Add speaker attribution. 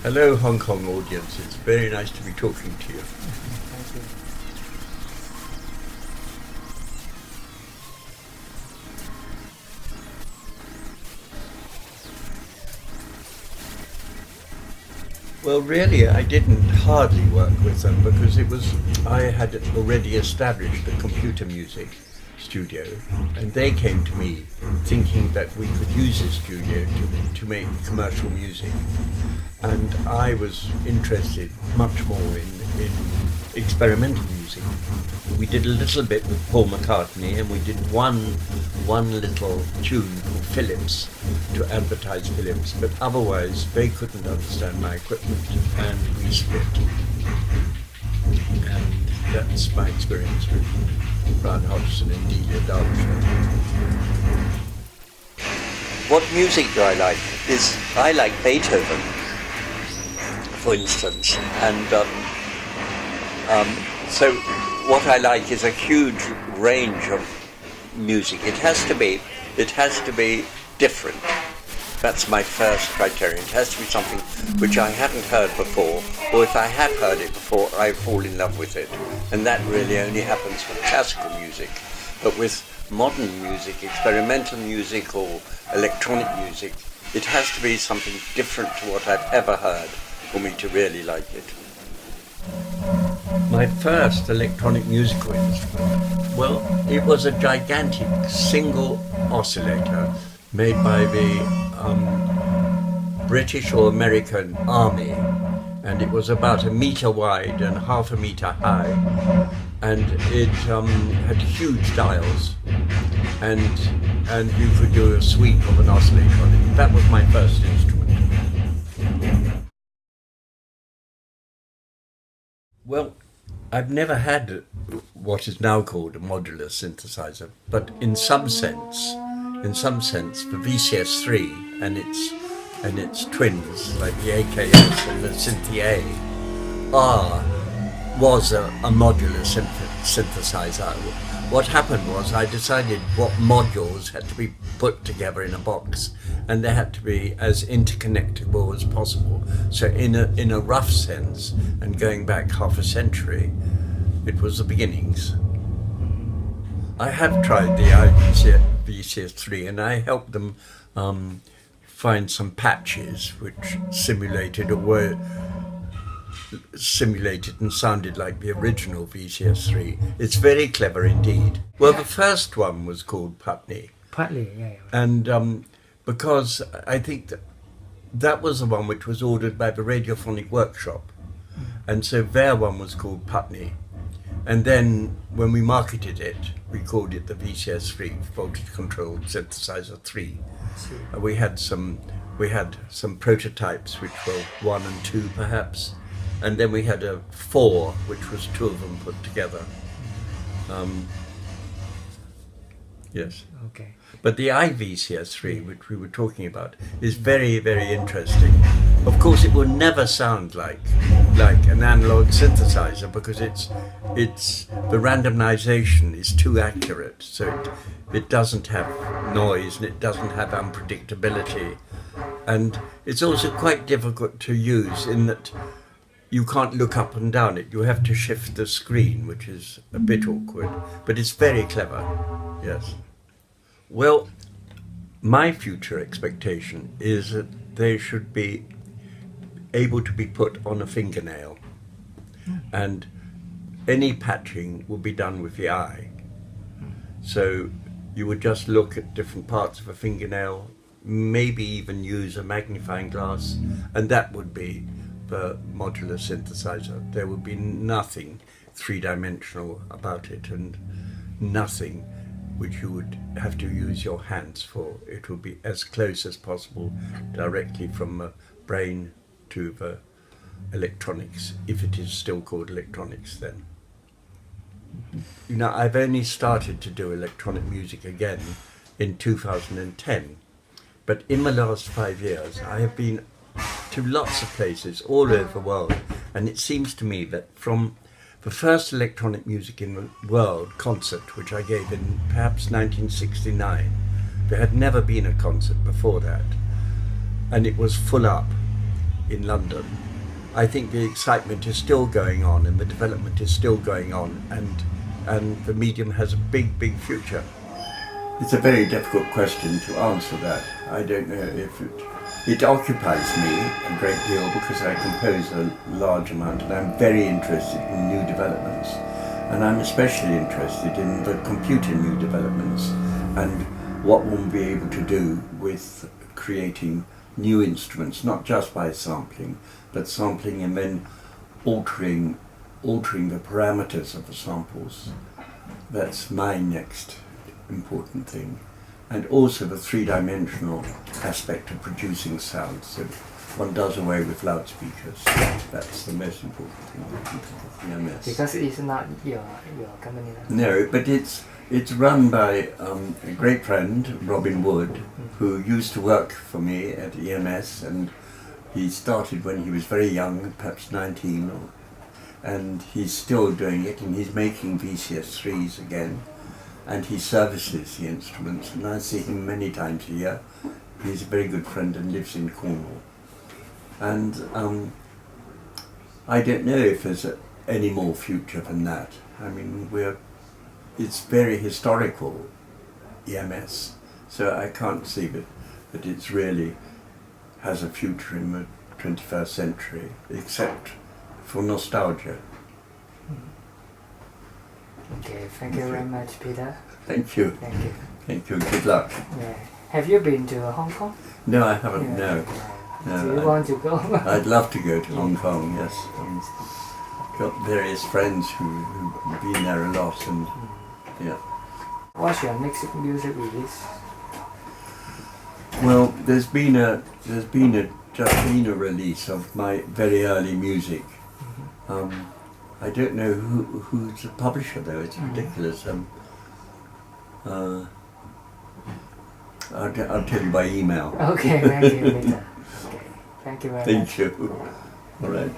Speaker 1: Hello, Hong Kong audience. It's very nice to be talking to you.
Speaker 2: Thank you.
Speaker 1: Well, really, I didn't hardly work with them because I had already established a computer music studio, and they came to me thinking that we could use this studio to make commercial music. And I was interested much more in experimental music. We did a little bit with Paul McCartney, and we did one little tune called Philips to advertise Philips, but otherwise they couldn't understand my equipment, and we split. And that's my experience with Brian Hodgson and Delia Derbyshire. What music do I like? I like Beethoven, for instance, and so what I like is a huge range of music. It has to be different. That's my first criterion. It has to be something which I hadn't heard before, or if I have heard it before, I fall in love with it. And that really only happens with classical music. But with modern music, experimental music or electronic music, it has to be something different to what I've ever heard for me to really like it. My first electronic musical instrument, well, it was a gigantic single oscillator made by the British or American Army, and it was about 1 meter wide and half a meter high, and it had huge dials, and you could do a sweep of an oscillator on it. That was my first instrument. Well, I've never had what is now called a modular synthesizer, but in some sense, the VCS3 and its twins, like the AKS and the Synthia, was a modular synthesizer. What happened was I decided what modules had to be put together in a box, and they had to be as interconnectable as possible. So in a rough sense, and going back half a century, it was the beginnings. I have tried the VCS3, and I helped them find some patches which simulated and sounded like the original VCS3. It's very clever indeed. Well, the first one was called Putney.
Speaker 2: Partly, yeah.
Speaker 1: And because I think that was the one which was ordered by the Radiophonic Workshop. And so their one was called Putney. And then when we marketed it, we called it the VCS3, Voltage Controlled Synthesizer 3. We had some prototypes which were 1 and 2 perhaps. And then we had a 4, which was 2 of them put together. Yes.
Speaker 2: Okay.
Speaker 1: But the iVCS3, which we were talking about, is very, very interesting. Of course, it will never sound like an analog synthesizer because the randomization is too accurate. So it doesn't have noise and it doesn't have unpredictability. And it's also quite difficult to use in that you can't look up and down it. You have to shift the screen, which is a bit awkward, but it's very clever, yes. Well, my future expectation is that they should be able to be put on a fingernail, and any patching will be done with the eye. So you would just look at different parts of a fingernail, maybe even use a magnifying glass, and that would be the modular synthesizer. There would be nothing three-dimensional about it, and nothing which you would have to use your hands for. It would be as close as possible directly from the brain to the electronics, if it is still called electronics then. You know, I've only started to do electronic music again in 2010, but in the last 5 years I have been to lots of places all over the world, and it seems to me that from the first electronic music in the world concert, which I gave in perhaps 1969, there had never been a concert before that, and it was full up. in London, I think the excitement is still going on and the development is still going on, and the medium has a big future. It's a very difficult question to answer that. I don't know if it occupies me a great deal because I compose a large amount and I'm very interested in new developments. And I'm especially interested in the computer new developments and what one will be able to do with creating new instruments, not just by sampling, but sampling and then altering the parameters of the samples. That's my next important thing. And also the three-dimensional aspect of producing sound. So one does away with loudspeakers. That's the most important thing with EMS.
Speaker 2: Because it's not your company.
Speaker 1: No, but it's run by a great friend, Robin Wood, who used to work for me at EMS, and he started when he was very young, perhaps 19, and he's still doing it, and he's making VCS3s again, and he services the instruments, and I see him many times a year. He's a very good friend and lives in Cornwall. And I don't know if there's any more future than that. I mean, it's very historical, EMS, so I can't see that it's really has a future in the 21st century, except for nostalgia.
Speaker 2: Okay, thank you very much, Peter.
Speaker 1: Thank you.
Speaker 2: Thank you.
Speaker 1: Thank you. Good luck.
Speaker 2: Yeah. Have you been to Hong Kong?
Speaker 1: No, I haven't. No.
Speaker 2: Do you want to go?
Speaker 1: I'd love to go to Hong Kong. Yes. I've got various friends who've been there a lot, and yeah.
Speaker 2: What's your next music release?
Speaker 1: Well, there's been a release of my very early music. I don't know who's the publisher though. It's ridiculous. I'll tell you by email.
Speaker 2: Okay, thank you, Peter. Okay, thank you very much.
Speaker 1: Thank you. All right.